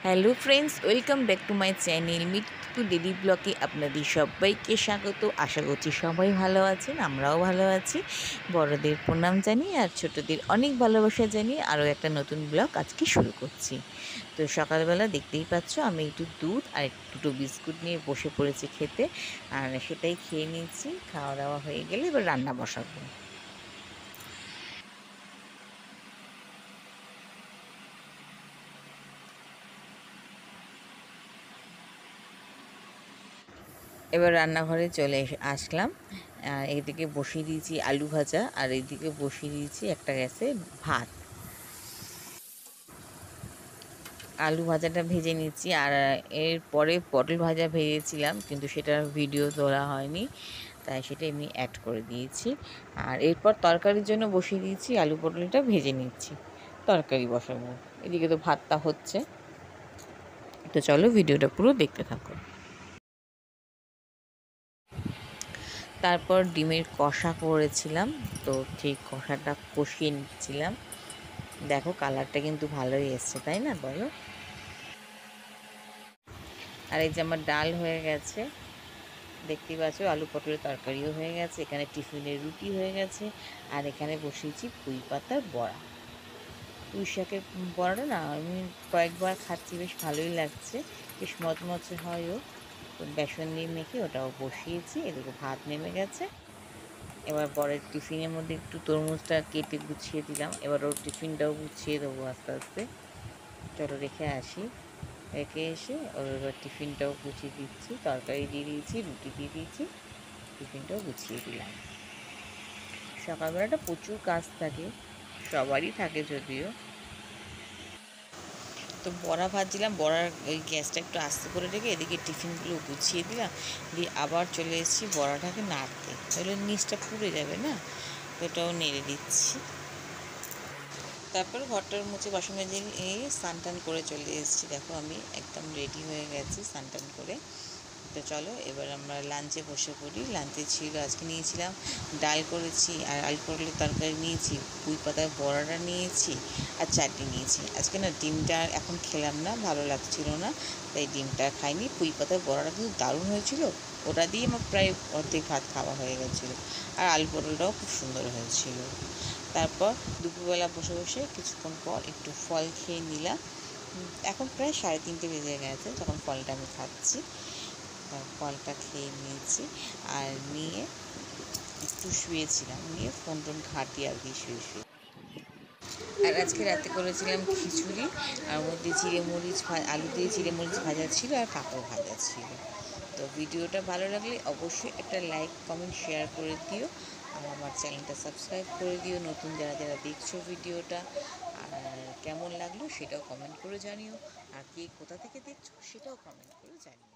Hello friends, welcome back to my channel মৃত্যু daily ব্লগে আপনাদের সবাইকে স্বাগত। আশা করছি সবাই ভালো আছেন, আমরাও ভালো আছি। বড়দের প্রণাম জানিয়ে আর ছোটদের অনেক ভালোবাসা জানিয়ে আরও একটা নতুন ব্লগ আজকে শুরু করছি। তো সকালবেলা দেখতেই পাচ্ছ আমি একটু দুধ আর দুটো বিস্কুট নিয়ে বসে পড়েছি খেতে, আর সেটাই খেয়ে নিয়েছি। খাওয়া দাওয়া হয়ে গেলে এবার রান্না বসাবো। এবার রান্নাঘরে চলে আসলাম। এদিকে বসিয়ে দিয়েছি আলু ভাজা, আর এইদিকে বসিয়ে দিয়েছি একটা গ্যাসে ভাত। আলু ভাজাটা ভেজে নিচ্ছি, আর এরপরে পটল ভাজা ভেজেছিলাম কিন্তু সেটার ভিডিও তোলা হয়নি, তাই সেটা এমনি অ্যাড করে দিয়েছি। আর এরপর তরকারির জন্য বসিয়ে দিয়েছি, আলু পটলটা ভেজে নিচ্ছি, তরকারি বসাবো। এদিকে তো ভাতটা হচ্ছে। তো চলো ভিডিওটা পুরো দেখতে থাকো। তারপর ডিমের কষা করেছিলাম, তো সেই কষাটা কষিয়ে নিচ্ছিলাম। দেখো কালারটা কিন্তু ভালোই এসছে, তাই না বলো? আর এই যে আমার ডাল হয়ে গেছে, দেখতেই পাচ্ছ। আলু পটলের তরকারিও হয়ে গেছে, এখানে টিফিনের রুটি হয়ে গেছে, আর এখানে বসিয়েছি পুঁই পাতার বড়া। পুঁই শাকের বড়াটা না আমি কয়েকবার খাচ্ছি, বেশ ভালোই লাগছে, বেশ মচমচে হয়ও। তো বেসন দিয়ে মেখে ওটাও বসিয়েছি। এদিকে ভাত নেমে গেছে। এবার বরের টিফিনের মধ্যে একটু তরমুজটা কেটে গুছিয়ে দিলাম, এবার ওর টিফিনটাও গুছিয়ে দেবো আস্তে আস্তে। চলো রেখে আসি। রেখে এসে ওর এবার টিফিনটাও গুছিয়ে দিচ্ছি, তরকারি দিয়ে দিয়েছি, রুটি দিয়ে দিয়েছি, টিফিনটাও গুছিয়ে দিলাম। সকালবেলাটা প্রচুর কাজ থাকে, সবারই থাকে যদিও। তো বড়া ভাজছিলাম, বড়ার ওই গ্যাসটা একটু আস্তে করে রেখে এদিকে টিফিনগুলো গুছিয়ে দিলাম, দিয়ে আবার চলে এসেছি বড়াটাকে নাড়তে, তাহলে নিচটা পুড়ে যাবে না। তো ওটাও নেড়ে দিচ্ছি। তারপর ঘরটার মুছে বাসন মেজে স্নান টান করে চলে এসেছি। দেখো আমি একদম রেডি হয়ে গেছি স্নান টান করে। তো চলো এবার আমরা লাঞ্চে বসে পড়ি। লাঞ্চে ছিল আজকে নিয়েছিলাম ডাল করেছি, আর আলু পটলের তরকারি নিয়েছি, পুঁই পাতার বড়াটা নিয়েছি, আর চাটনি নিয়েছি। আজকে না ডিমটা এখন খেলাম না, ভালো লাগছিল না, তাই ডিমটা খাইনি। পুঁই পাতার বড়াটা কিন্তু দারুণ হয়েছিল, ওটা দিয়ে আমার প্রায় অর্ধেক ভাত খাওয়া হয়ে গেছিলো। আর আলু পটলটাও খুব সুন্দর হয়েছিল। তারপর দুপুরবেলা বসে বসে কিছুক্ষণ পর একটু ফল খেয়ে নিলাম। এখন প্রায় 3:30 বেজে গেছে যখন ফলটা আমি খাচ্ছি। ফলটা খেয়ে নিয়েছি, আর নিয়ে একটু শুয়েছিলাম, নিয়ে ফোন টোন ঘাঁটি আর কি শুয়ে শুয়ে। আর আজকে রাতে করেছিলাম খিচুড়ি, আর মধ্যে চিড়ে আলু দিয়ে চিড়ে মরিচ ভাজা ছিল, আর পাঁপড় ভাজা ছিল। তো ভিডিওটা ভালো লাগলে অবশ্যই একটা লাইক কমেন্ট শেয়ার করে দিও, আর আমার চ্যানেলটা সাবস্ক্রাইব করে দিও নতুন যারা যারা দেখছো ভিডিওটা। আর কেমন লাগলো সেটাও কমেন্ট করে জানিও, আর কে কোথা থেকে দেখছো সেটাও কমেন্ট করে জানিও।